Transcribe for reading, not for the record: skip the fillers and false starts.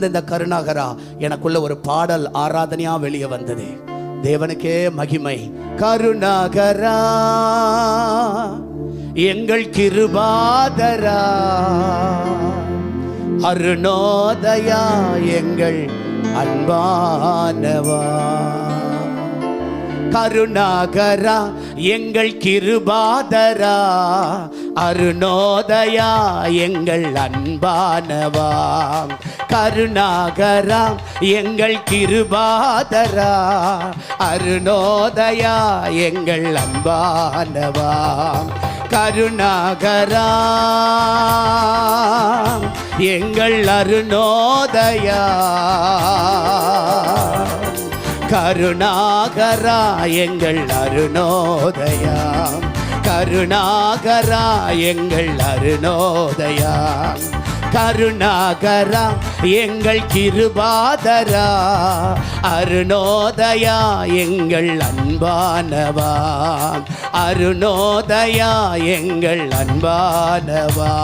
இந்த கருணாகரா எனக்குள்ள ஒரு பாடல் ஆராதனையா வெளியே வந்தது. தேவனுக்கே மகிமை. கருணாகரா எங்கள் கிருபாதரா, அருணோதயா எங்கள் அன்பானவா. கருணாகரா எங்கள் கிருபாதரா, அருணோதயா எங்கள் அன்பானவா. கருணாகரா எங்கள் கிருபாதரா, அருணோதயா எங்கள் அன்பானவா. கருணாகரா எங்கள் அருணோதயா, கருணாகரா எங்கள் அருணோதயா. கருணாகரா எங்கள் அருணோதயா. கருணாகரா எங்கள் கிருபாதரா, அருணோதயா எங்கள் அன்பானவா. அருணோதயா எங்கள் அன்பானவா.